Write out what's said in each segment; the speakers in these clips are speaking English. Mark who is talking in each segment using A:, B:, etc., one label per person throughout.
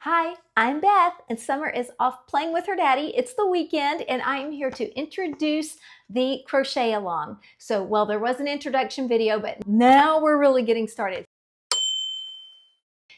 A: Hi, I'm Beth, and Summer is off playing with her daddy. It's the weekend, and I'm here to introduce the Crochet Along. So, well, there was an introduction video, but now we're really getting started.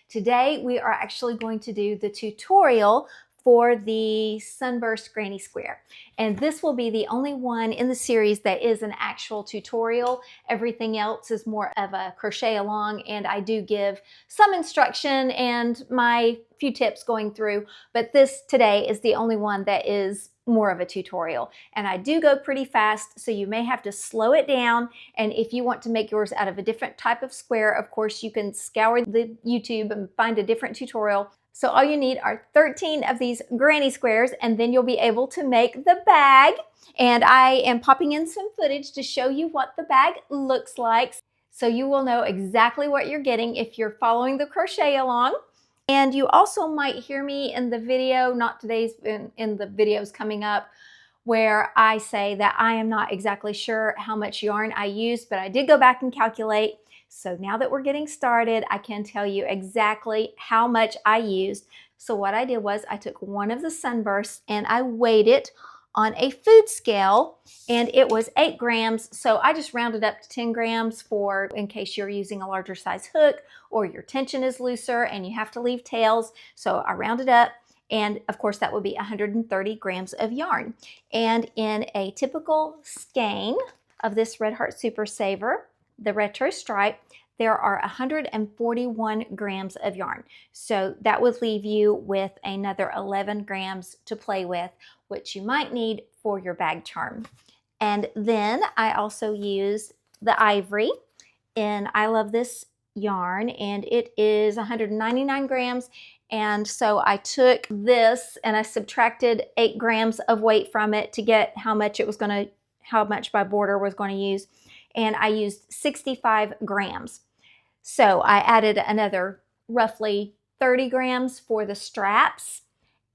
A: Today, we are actually going to do the tutorial for the Sunburst Granny Square. And this will be the only one in the series that is an actual tutorial. Everything else is more of a crochet along, and I do give some instruction and my few tips going through, but this today is the only one that is more of a tutorial. And I do go pretty fast, so you may have to slow it down. And if you want to make yours out of a different type of square, of course, you can scour the YouTube and find a different tutorial. So all you need are 13 of these granny squares, and then you'll be able to make the bag. And I am popping in some footage to show you what the bag looks like, so you will know exactly what you're getting if you're following the crochet along. And you also might hear me in the video, not today's, in the videos coming up, where I say that I am not exactly sure how much yarn I used, but I did go back and calculate. So now that we're getting started, I can tell you exactly how much I used. So what I did was I took one of the sunbursts and I weighed it on a food scale, and it was 8 grams. So I just rounded up to 10 grams for in case you're using a larger size hook or your tension is looser and you have to leave tails. So I rounded up. And of course, that would be 130 grams of yarn. And in a typical skein of this Red Heart Super Saver, the retro stripe, there are 141 grams of yarn. So that would leave you with another 11 grams to play with, which you might need for your bag charm. And then I also used the ivory, and I love this yarn, and it is 199 grams. And so I took this and I subtracted 8 grams of weight from it to get how much my border was going to use. And I used 65 grams. So I added another roughly 30 grams for the straps.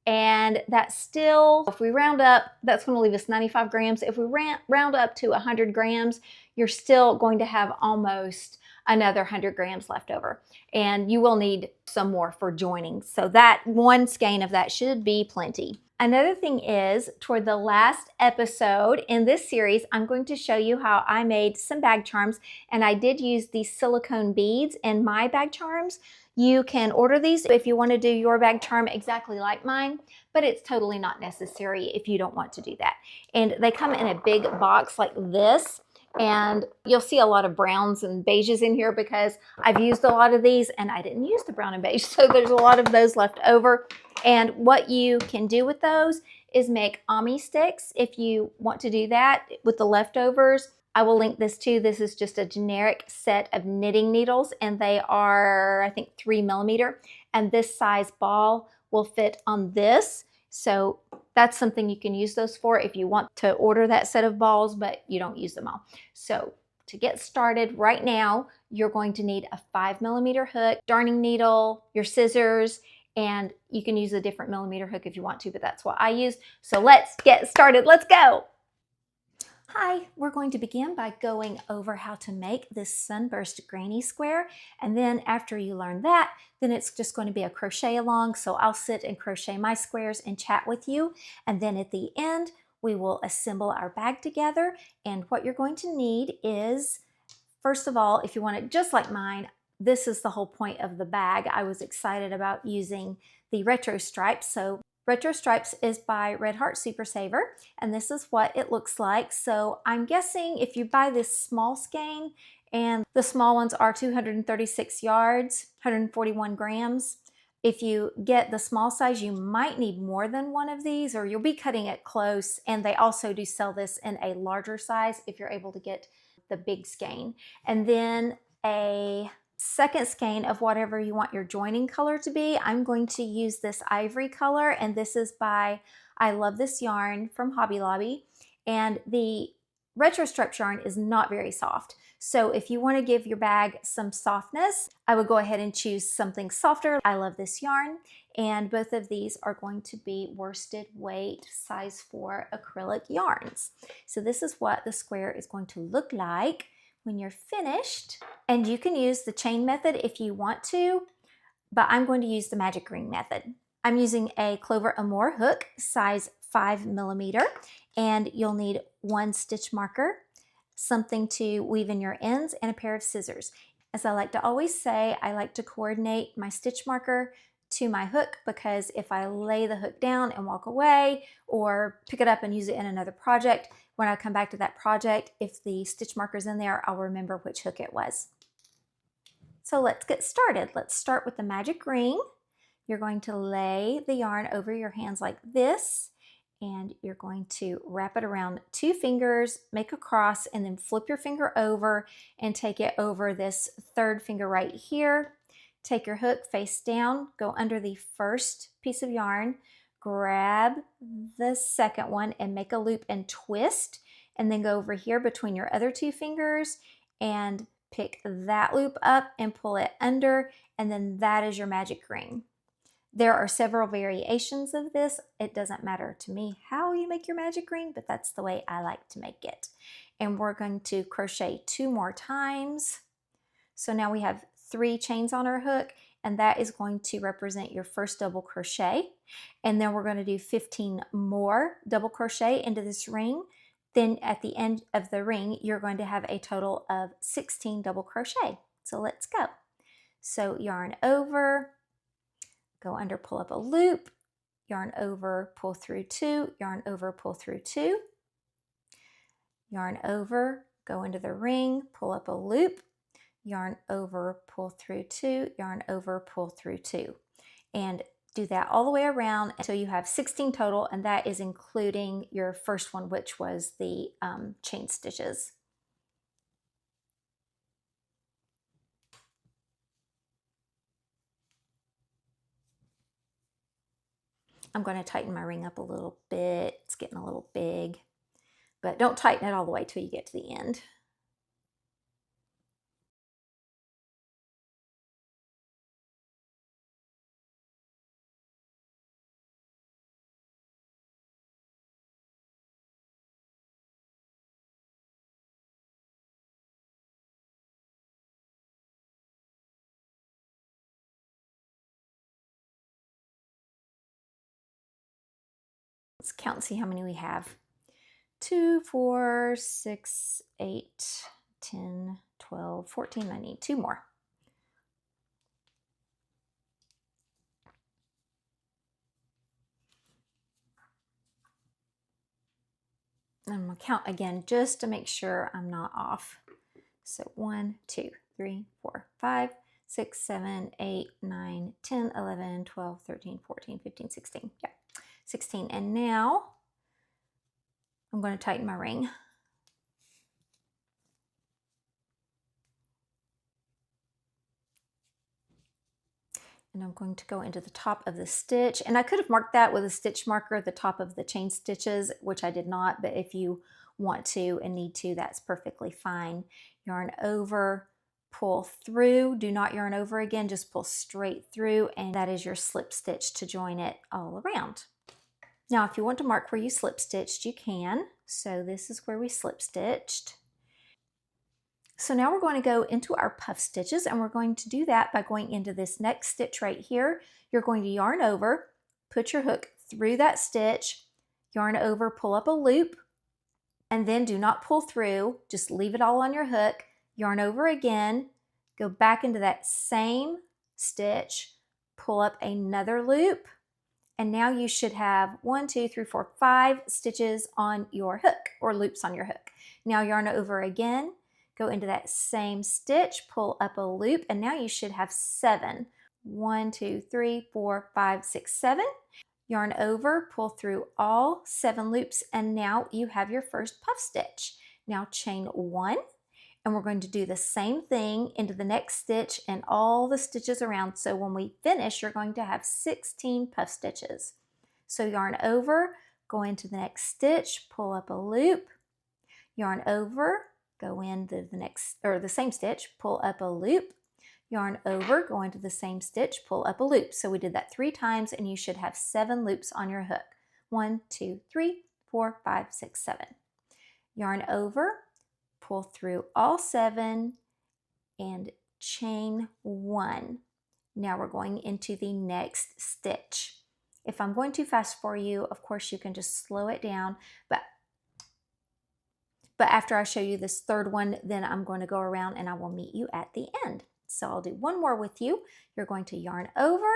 A: And that's still, if we round up, that's going to leave us 95 grams. If we round up to 100 grams, you're still going to have almost another 100 grams left over. And you will need some more for joining. So that one skein of that should be plenty. Another thing is, toward the last episode in this series, I'm going to show you how I made some bag charms, and I did use these silicone beads in my bag charms. You can order these if you want to do your bag charm exactly like mine, but it's totally not necessary if you don't want to do that. And they come in a big box like this. And you'll see a lot of browns and beiges in here because I've used a lot of these and I didn't use the brown and beige. So there's a lot of those left over. And what you can do with those is make Amour sticks if you want to do that with the leftovers. I will link this too. This is just a generic set of knitting needles, and they are, I think, 3 millimeter. And this size ball will fit on this. So that's something you can use those for if you want to order that set of balls, but you don't use them all. So to get started right now, you're going to need a 5 millimeter hook, darning needle, your scissors, and you can use a different millimeter hook if you want to, but that's what I use. So let's get started. Let's go. Hi, we're going to begin by going over how to make this sunburst granny square. And then after you learn that, then it's just going to be a crochet along. So I'll sit and crochet my squares and chat with you. And then at the end, we will assemble our bag together. And what you're going to need is, first of all, if you want it just like mine, this is the whole point of the bag. I was excited about using the retro stripes. So Retro Stripes is by Red Heart Super Saver, and this is what it looks like. So I'm guessing if you buy this small skein, and the small ones are 236 yards, 141 grams. If you get the small size, you might need more than one of these, or you'll be cutting it close. And they also do sell this in a larger size if you're able to get the big skein. And then a second skein of whatever you want your joining color to be. I'm going to use this ivory color, and this is by I Love This Yarn from Hobby Lobby. And the retro stripes yarn is not very soft. So if you want to give your bag some softness, I would go ahead and choose something softer. I Love This Yarn. And both of these are going to be worsted weight size 4 acrylic yarns. So this is what the square is going to look like when you're finished. And you can use the chain method if you want to. but I'm going to use the magic ring method. I'm using a Clover Amour hook, size 5mm, and you'll need one stitch marker, something to weave in your ends, and a pair of scissors. As I like to always say, I like to coordinate my stitch marker to my hook, because if I lay the hook down and walk away or pick it up and use it in another project, when I come back to that project, if the stitch marker's in there, I'll remember which hook it was. So let's get started. Let's start with the magic ring. You're going to lay the yarn over your hands like this, and you're going to wrap it around 2 fingers, make a cross, and then flip your finger over and take it over this 3rd finger right here. Take your hook face down, go under the first piece of yarn, grab the second one and make a loop and twist, and then go over here between your other 2 fingers and pick that loop up and pull it under, and then that is your magic ring. There are several variations of this. It doesn't matter to me how you make your magic ring, but that's the way I like to make it. And we're going to crochet 2 more times. So now we have 3 chains on our hook, and that is going to represent your first double crochet. And then we're going to do 15 more double crochet into this ring. Then at the end of the ring, you're going to have a total of 16 double crochet. So let's go. So yarn over, go under, pull up a loop, yarn over, pull through 2, yarn over, pull through 2, yarn over, go into the ring, pull up a loop, yarn over, pull through 2, yarn over, pull through 2. And do that all the way around until you have 16 total, and that is including your first one, which was the chain stitches. I'm going to tighten my ring up a little bit. It's getting a little big, but don't tighten it all the way till you get to the end. Let's count and see how many we have. 2, 4, 6, 8, 10, 12, 14. I need 2 more. I'm going to count again just to make sure I'm not off. So 1, 2, 3, 4, 5, 6, 7, 8, 9, 10, 11, 12, 13, 14, 15, 16. Yeah, 16. And now I'm going to tighten my ring. And I'm going to go into the top of the stitch, and I could have marked that with a stitch marker at the top of the chain stitches, which I did not, but if you want to and need to, that's perfectly fine. Yarn over, pull through, do not yarn over again, just pull straight through, and that is your slip stitch to join it all around. Now if you want to mark where you slip stitched, you can. So this is where we slip stitched. So now we're going to go into our puff stitches, and we're going to do that by going into this next stitch right here. You're going to yarn over, put your hook through that stitch, yarn over, pull up a loop, and then do not pull through, just leave it all on your hook, yarn over again, go back into that same stitch, pull up another loop, and now you should have 1, 2, 3, 4, 5 stitches on your hook, or loops on your hook. Now yarn over again, go into that same stitch, pull up a loop, and now you should have 7. 1, 2, 3, 4, 5, 6, 7. Yarn over, pull through all 7 loops, and now you have your first puff stitch. Now chain 1, and we're going to do the same thing into the next stitch and all the stitches around. So when we finish, you're going to have 16 puff stitches. So yarn over, go into the next stitch, pull up a loop, yarn over, go into the next, or the same stitch, pull up a loop, yarn over, go into the same stitch, pull up a loop. So we did that 3 times, and you should have 7 loops on your hook. 1, 2, 3, 4, 5, 6, 7. Yarn over, pull through all 7, and chain 1. Now we're going into the next stitch. If I'm going too fast for you, of course you can just slow it down, but after I show you this third one, then I'm going to go around and I will meet you at the end. So I'll do one more with you. You're going to yarn over,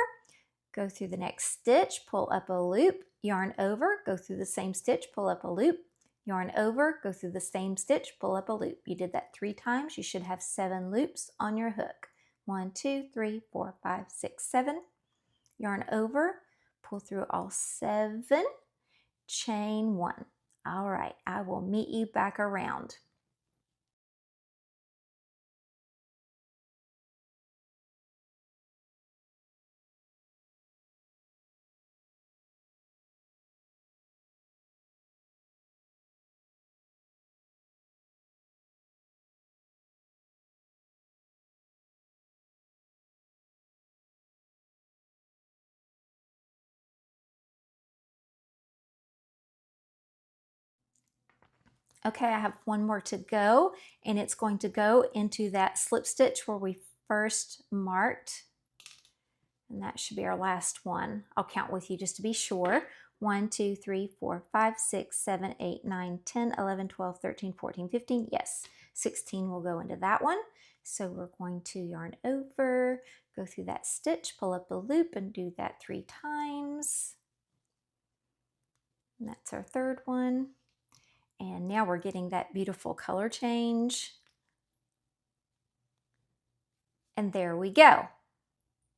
A: go through the next stitch, pull up a loop, yarn over, go through the same stitch, pull up a loop, yarn over, go through the same stitch, pull up a loop. You did that 3 times. You should have 7 loops on your hook. 1, 2, 3, 4, 5, 6, 7. Yarn over, pull through all 7, chain 1. All right, I will meet you back around. Okay, I have one more to go, and it's going to go into that slip stitch where we first marked, and that should be our last one. I'll count with you just to be sure. 1, 2, 3, 4, 5, 6, 7, 8, 9, 10, 11, 12, 13, 14, 15. Yes, 16 will go into that one. So we're going to yarn over, go through that stitch, pull up a loop, and do that 3 times. And that's our third one. And now we're getting that beautiful color change. And there we go.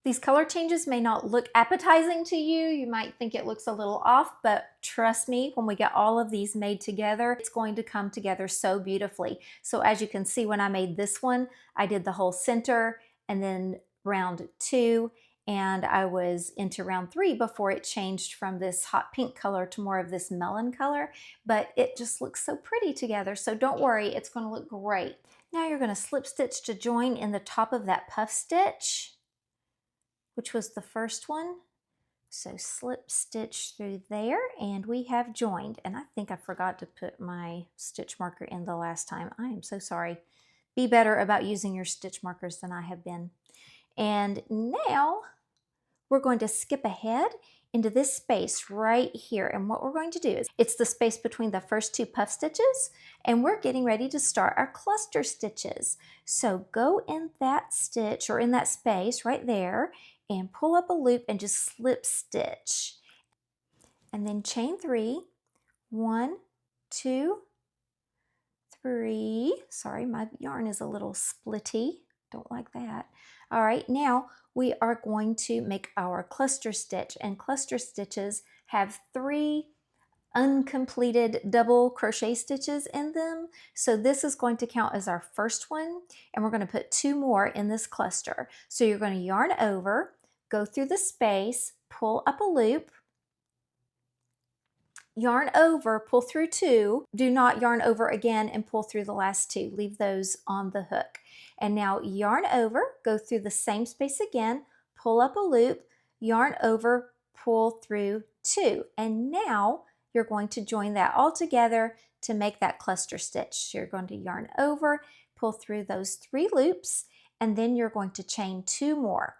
A: These color changes may not look appetizing to you. You might think it looks a little off, but trust me, when we get all of these made together, it's going to come together so beautifully. So as you can see, when I made this one, I did the whole center and then round 2, and I was into round 3 before it changed from this hot pink color to more of this melon color, but it just looks so pretty together. So don't worry, it's going to look great. Now you're going to slip stitch to join in the top of that puff stitch, which was the first one. So slip stitch through there, and we have joined. And I think I forgot to put my stitch marker in the last time. I am so sorry. Be better about using your stitch markers than I have been. And now we're going to skip ahead into this space right here. And what we're going to do is, it's the space between the first 2 puff stitches, and we're getting ready to start our cluster stitches. So go in that stitch, or in that space right there, and pull up a loop and just slip stitch. And then chain 3, 1, 2, 3. Sorry, my yarn is a little splitty. Don't like that. All right, now we are going to make our cluster stitch, and cluster stitches have 3 uncompleted double crochet stitches in them. So this is going to count as our first one, and we're going to put 2 more in this cluster. So you're going to yarn over, go through the space, pull up a loop, yarn over, pull through 2. Do not yarn over again and pull through the last 2. Leave those on the hook. And now yarn over, go through the same space again, pull up a loop, yarn over, pull through 2. And now you're going to join that all together to make that cluster stitch. So you're going to yarn over, pull through those 3 loops, and then you're going to chain 2 more.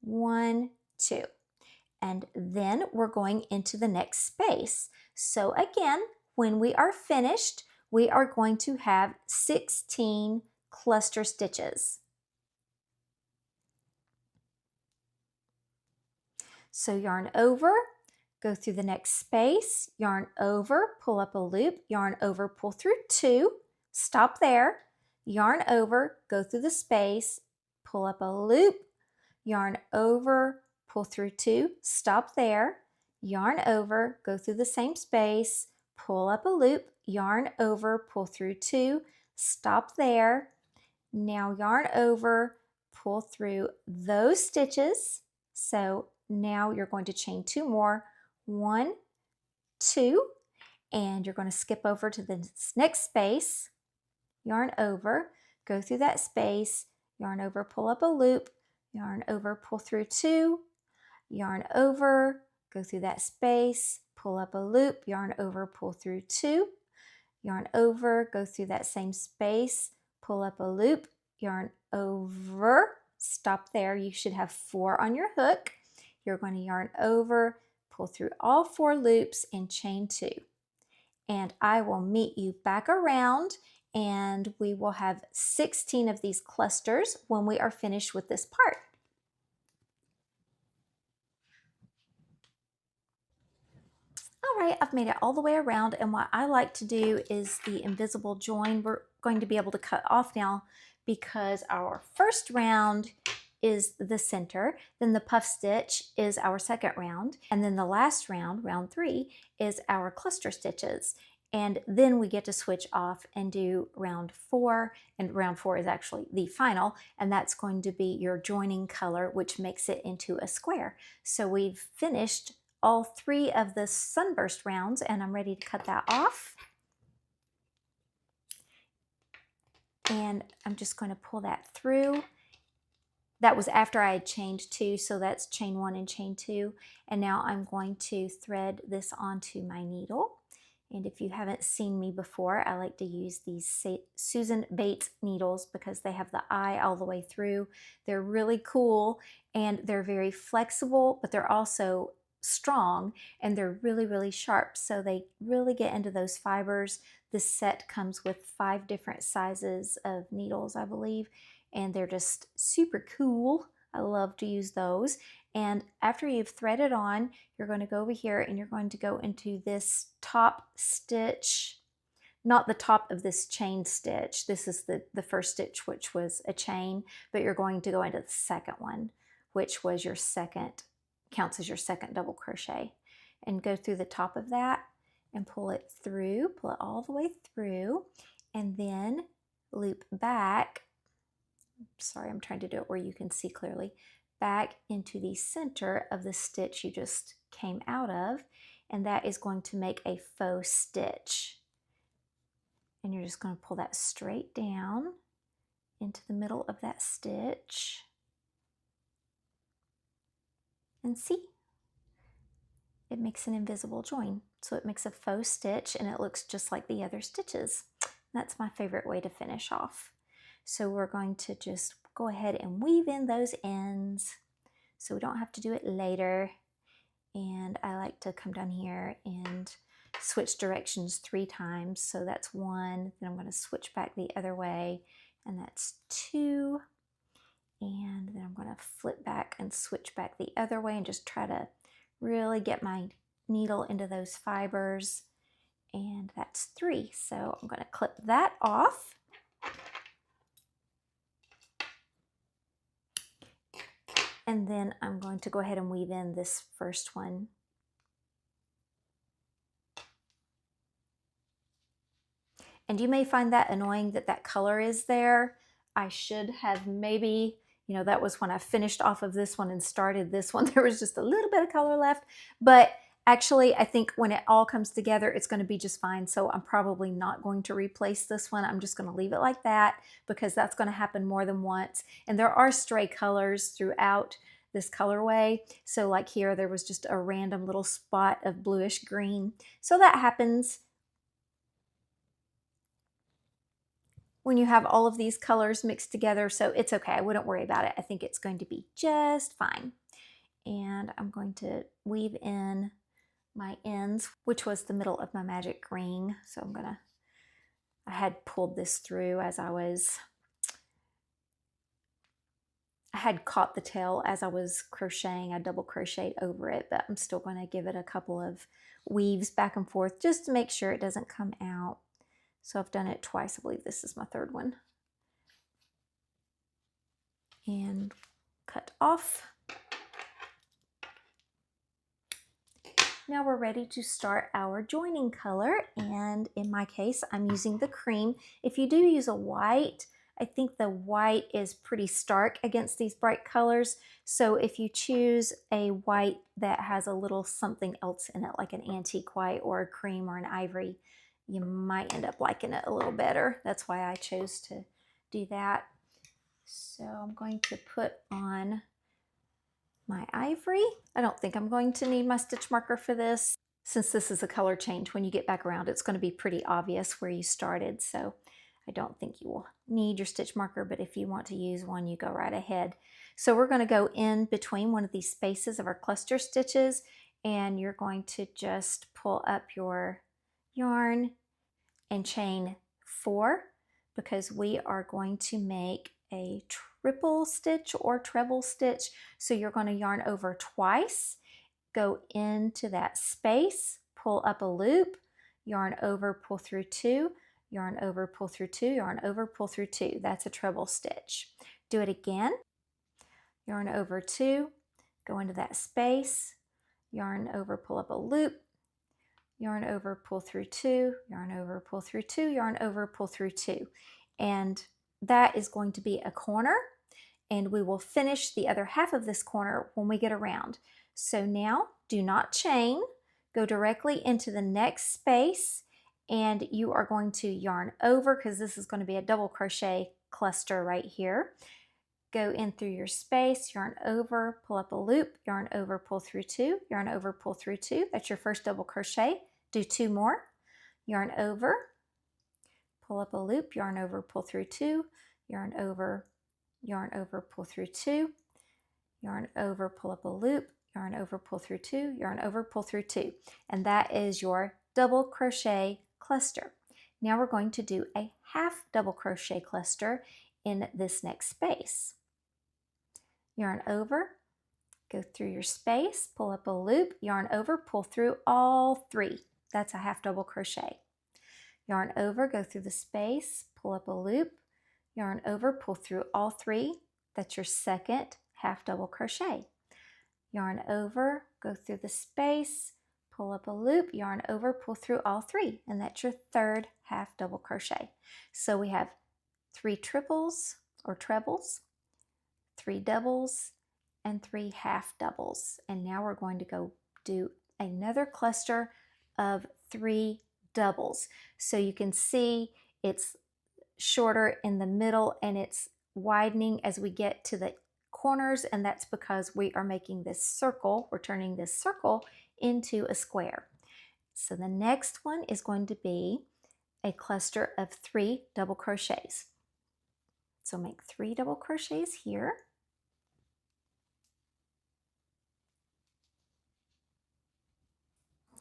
A: 1, 2. And then we're going into the next space. So again, when we are finished, we are going to have 16 cluster stitches. So yarn over, go through the next space, yarn over, pull up a loop, yarn over, pull through 2, stop there, yarn over, go through the space, pull up a loop, yarn over, pull through 2, stop there, yarn over, go through the same space, pull up a loop, yarn over, pull through 2, stop there. Now yarn over, pull through those stitches. So now you're going to chain 2 more, 1, 2, and you're going to skip over to the next space, yarn over, go through that space, yarn over, pull up a loop, yarn over, pull through 2, yarn over, go through that space, pull up a loop, yarn over, pull through 2, yarn over, go through that same space, pull up a loop, yarn over, stop there. You should have 4 on your hook. You're going to yarn over, pull through all 4 loops and chain 2. And I will meet you back around, and we will have 16 of these clusters when we are finished with this part. All right, I've made it all the way around, and what I like to do is the invisible join. We're going to be able to cut off now because our first round is the center, then the puff stitch is our second round, and then the last round, round 3, is our cluster stitches. And then we get to switch off and do round 4, and round 4 is actually the final, and that's going to be your joining color, which makes it into a square. So we've finished all 3 of the sunburst rounds, and I'm ready to cut that off. And I'm just going to pull that through. That was after I had chained 2, so that's chain 1 and chain 2. And now I'm going to thread this onto my needle. And if you haven't seen me before, I like to use these Susan Bates needles because they have the eye all the way through. They're really cool, and they're very flexible, but they're also strong, and they're really, really sharp. So they really get into those fibers. This set comes with 5 different sizes of needles, I believe, and they're just super cool. I love to use those. And after you've threaded on, you're going to go over here and you're going to go into this top stitch, not the top of this chain stitch. This is the first stitch, which was a chain, but you're going to go into the second one, which was your second, counts as your second double crochet, and go through the top of that and pull it through, pull it all the way through, and then loop back. Sorry, I'm trying to do it where you can see clearly. Back into the center of the stitch you just came out of, and that is going to make a faux stitch. And you're just going to pull that straight down into the middle of that stitch. And see? It makes an invisible join. So it makes a faux stitch and it looks just like the other stitches. That's my favorite way to finish off. So we're going to just go ahead and weave in those ends so we don't have to do it later. And I like to come down here and switch directions 3 times. So that's 1, then I'm going to switch back the other way, and that's 2. And then I'm going to flip back and switch back the other way and just try to really get my needle into those fibers. And that's 3. So I'm going to clip that off. And then I'm going to go ahead and weave in this first one. And you may find that annoying that that color is there. I should have maybe, you know, that was when I finished off of this one and started this one. There was just a little bit of color left. But actually, I think when it all comes together, it's going to be just fine. So I'm probably not going to replace this one. I'm just going to leave it like that because that's going to happen more than once. And there are stray colors throughout this colorway. So like here, there was just a random little spot of bluish green. So that happens when you have all of these colors mixed together. So it's okay. I wouldn't worry about it. I think it's going to be just fine. And I'm going to weave in my ends, which was the middle of my magic ring. So I had pulled this through as I had caught the tail as I was crocheting. I double crocheted over it, but I'm still going to give it a couple of weaves back and forth just to make sure it doesn't come out. So I've done it twice. I believe this is my 3rd one. And cut off. Now we're ready to start our joining color, and in my case I'm using the cream. If you do use a white, I think the white is pretty stark against these bright colors, so if you choose a white that has a little something else in it, like an antique white or a cream or an ivory, you might end up liking it a little better. That's why I chose to do that. So I'm going to put on my ivory. I don't think I'm going to need my stitch marker for this. Since this is a color change, when you get back around, it's going to be pretty obvious where you started. So I don't think you will need your stitch marker, but if you want to use one, you go right ahead. So we're going to go in between one of these spaces of our cluster stitches, and you're going to just pull up your yarn and chain 4, because we are going to make a triple stitch or treble stitch. So you're going to yarn over twice, go into that space, pull up a loop, yarn over, pull through 2, yarn over, pull through 2, yarn over, pull through 2. That's a treble stitch. Do it again. Yarn over 2, go into that space, yarn over, pull up a loop, yarn over, pull through 2, yarn over, pull through 2, yarn over, pull through 2. And that is going to be a corner, and we will finish the other half of this corner when we get around. So now do not chain, go directly into the next space, and you are going to yarn over, because this is going to be a double crochet cluster right here. Go in through your space, yarn over, pull up a loop, yarn over, pull through 2, yarn over, pull through 2. That's your first double crochet. Do 2 more, yarn over, pull up a loop, yarn over, pull through 2, yarn over, pull through 2, yarn over, pull up a loop, yarn over, pull through 2, yarn over, pull through 2. And that is your double crochet cluster. Now we're going to do a half double crochet cluster in this next space. Yarn over, go through your space, pull up a loop, yarn over, pull through all 3. That's a half double crochet. Yarn over, go through the space, pull up a loop, yarn over, pull through all 3. That's your second half double crochet. Yarn over, go through the space, pull up a loop, yarn over, pull through all 3, and that's your third half double crochet. So we have 3 triples or trebles, 3 doubles, and 3 half doubles. And now we're going to go do another cluster of 3 doubles. So you can see it's shorter in the middle and it's widening as we get to the corners, and that's because we are making this circle. We're turning this circle into a square. So the next one is going to be a cluster of 3 double crochets. So make 3 double crochets here.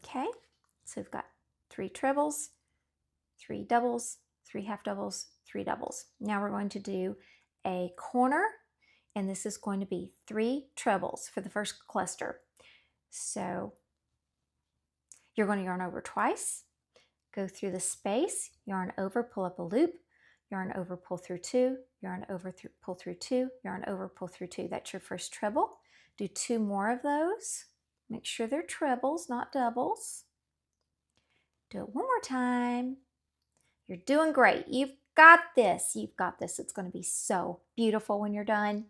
A: Okay, so we've got 3 trebles, 3 doubles, 3 half doubles, 3 doubles. Now we're going to do a corner, and this is going to be 3 trebles for the first cluster. So you're going to yarn over twice, go through the space, yarn over, pull up a loop, yarn over, pull through 2, yarn over, pull through 2, yarn over, pull through 2. That's your first treble. Do 2 more of those. Make sure they're trebles, not doubles. Do it one more time. You're doing great. You've got this. You've got this. It's going to be so beautiful when you're done.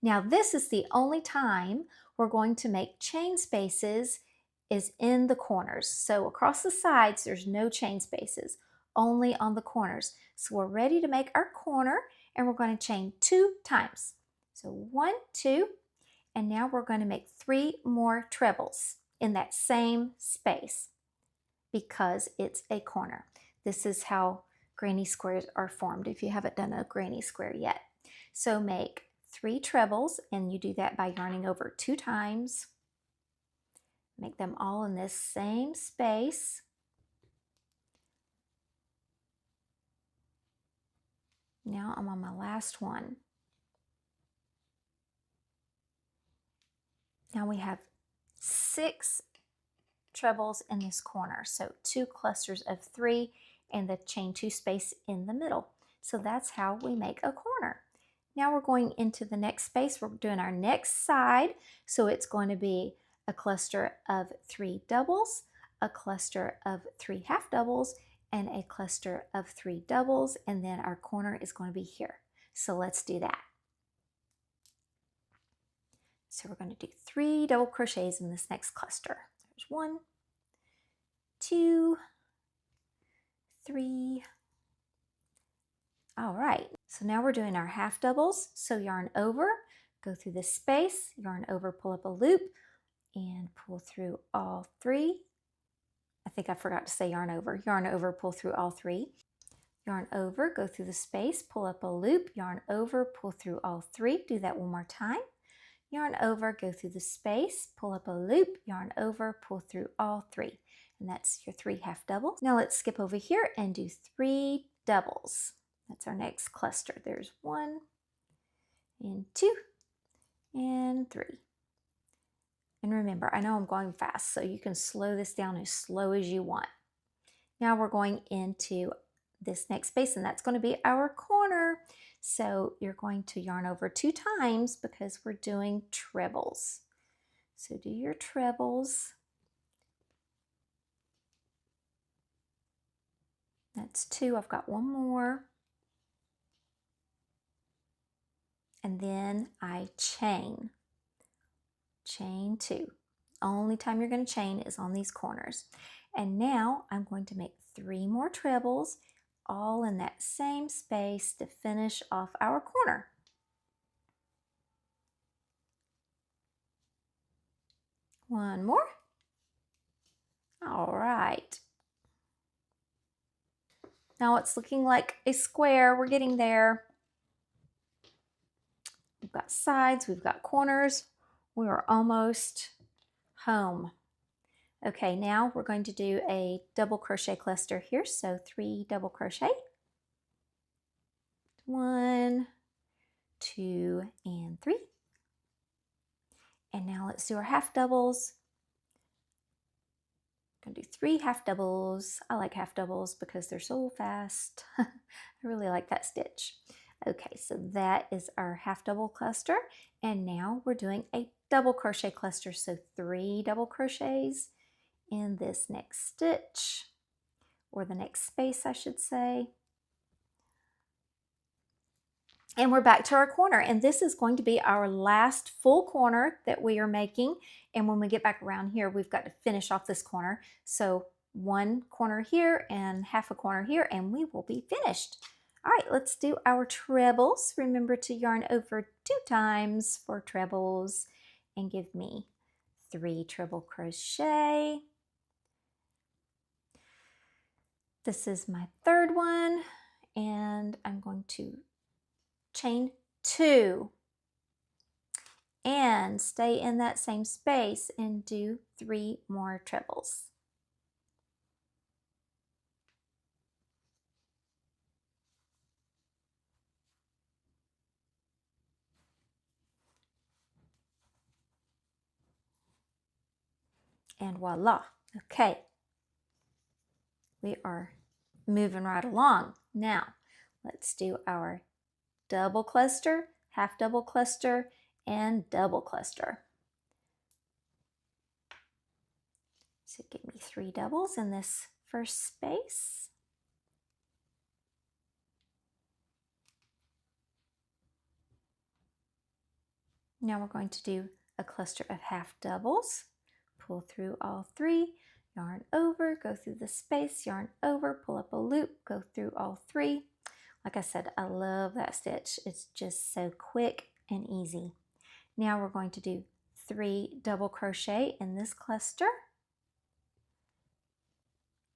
A: Now, this is the only time we're going to make chain spaces is in the corners. So across the sides, there's no chain spaces, only on the corners. So we're ready to make our corner, and we're going to chain 2 times. So 1, 2, and now we're going to make 3 more trebles in that same space because it's a corner. This is how granny squares are formed if you haven't done a granny square yet. So make 3 trebles, and you do that by yarning over 2 times. Make them all in this same space. Now I'm on my last one. Now we have 6 trebles in this corner. So 2 clusters of 3 and the chain 2 space in the middle. So that's how we make a corner. Now we're going into the next space. We're doing our next side. So it's going to be a cluster of 3 doubles, a cluster of 3 half doubles, and a cluster of 3 doubles. And then our corner is going to be here. So let's do that. So we're going to do 3 double crochets in this next cluster. There's 1, 2, 3. All right, so now we're doing our half doubles. So yarn over, go through this space, yarn over, pull up a loop, and pull through all 3. I think I forgot to say yarn over, pull through all 3. yarn over, go through the space, pull up a loop, yarn over, pull through all three. Do that one more time. Yarn over, go through the space, pull up a loop, yarn over, pull through all three. And that's your 3 half doubles. Now let's skip over here and do 3 doubles. That's our next cluster. There's 1 and 2 and 3. And remember, I know I'm going fast, so you can slow this down as slow as you want. Now we're going into this next space, and that's going to be our corner. So you're going to yarn over 2 times because we're doing trebles. So do your trebles. That's 2. I've got 1 more. And then I chain. Chain 2. Only time you're going to chain is on these corners. And now I'm going to make 3 more trebles, all in that same space to finish off our corner. One more. All right. Now it's looking like a square. We're getting there. We've got sides, we've got corners. We are almost home. Okay, now we're going to do a double crochet cluster here. So 3 double crochet. 1, 2, and 3. And now let's do our half doubles. I'm gonna do 3 half doubles. I like half doubles because they're so fast. I really like that stitch. Okay, so that is our half double cluster. And now we're doing a double crochet cluster. So 3 double crochets in this next stitch, or the next space, I should say. And we're back to our corner, and this is going to be our last full corner that we are making. And when we get back around here, we've got to finish off this corner. So 1 corner here and half a corner here, and we will be finished. All right, let's do our trebles. Remember to yarn over 2 times for trebles and give me 3 treble crochet. This is my 3rd one, and I'm going to chain 2 and stay in that same space and do 3 more trebles. And voila. Okay, we are moving right along. Now let's do our double cluster, half double cluster, and double cluster. So give me 3 doubles in this first space. Now we're going to do a cluster of half doubles. Pull through all 3, yarn over, go through the space, yarn over, pull up a loop, go through all 3. Like I said, I love that stitch. It's just so quick and easy. Now we're going to do 3 double crochet in this cluster.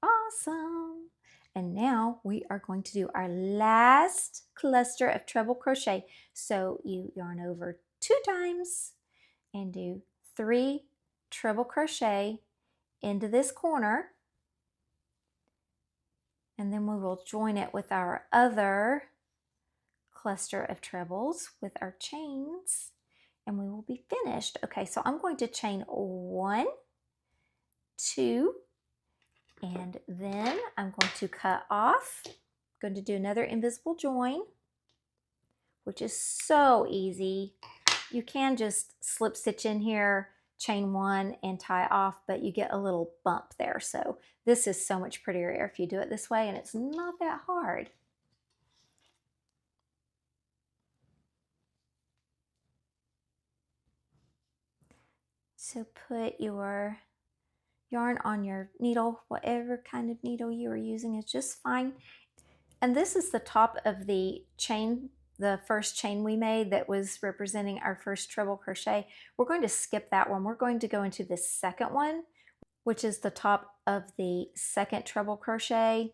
A: Awesome. And now we are going to do our last cluster of treble crochet. So you yarn over 2 times and do 3 treble crochet into this corner. And then we will join it with our other cluster of trebles with our chains, and we will be finished. Okay, so I'm going to chain 1, 2, and then I'm going to cut off. I'm going to do another invisible join, which is so easy. You can just slip stitch in here, chain 1 and tie off, but you get a little bump there. So this is so much prettier if you do it this way, and it's not that hard. So put your yarn on your needle, whatever kind of needle you are using is just fine. And this is the top of the chain, the first chain we made that was representing our first treble crochet. We're going to skip that one. We're going to go into the second one, which is the top of the second treble crochet.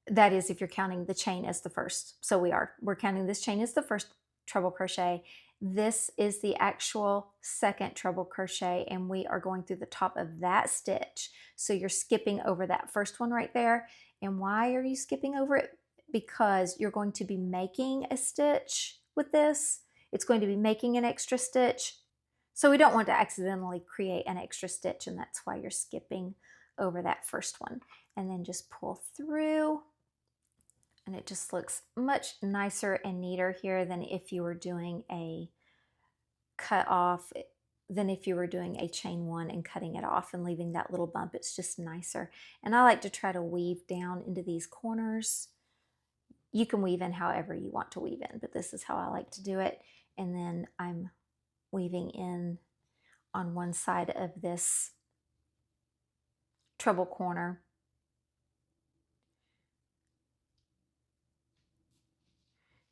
A: That is if you're counting the chain as the first. So we're counting this chain as the first treble crochet. This is the actual second treble crochet, and we are going through the top of that stitch. So you're skipping over that first one right there. And why are you skipping over it? Because you're going to be making a stitch with this. It's going to be making an extra stitch. So we don't want to accidentally create an extra stitch, and that's why you're skipping over that first one. And then just pull through, and it just looks much nicer and neater here than if you were doing a cut off, than if you were doing a chain one and cutting it off and leaving that little bump. It's just nicer. And I like to try to weave down into these corners. You can weave in however you want to weave in, but this is how I like to do it. And then I'm weaving in on one side of this treble corner.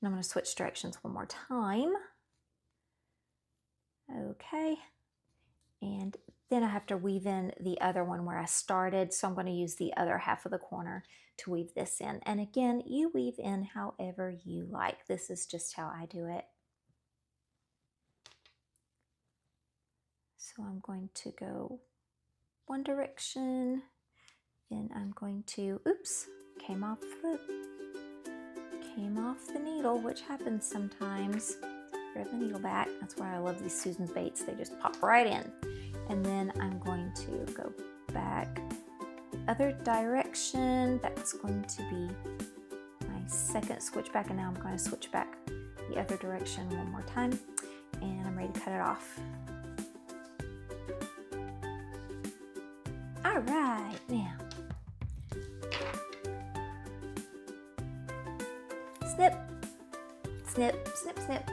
A: And I'm going to switch directions one more time. Okay. And then I have to weave in the other one where I started. So I'm going to use the other half of the corner to weave this in. And again, you weave in however you like. This is just how I do it. So I'm going to go one direction. Then I'm going to, oops, came off the needle, which happens sometimes. Grab the needle back. That's why I love these Susan's Baits. They just pop right in. And then I'm going to go back the other direction. That's going to be my second switch back, and now I'm going to switch back the other direction one more time, and I'm ready to cut it off. All right, now snip, snip, snip, snip.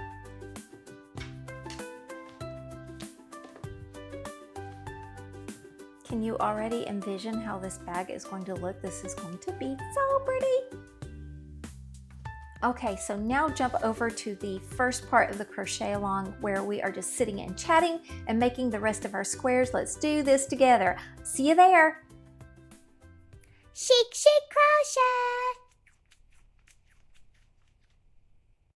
A: Can you already envision how this bag is going to look? This is going to be so pretty. Okay, so now jump over to the first part of the crochet along where we are just sitting and chatting and making the rest of our squares. Let's do this together. See you there.
B: Chic, chic crochet!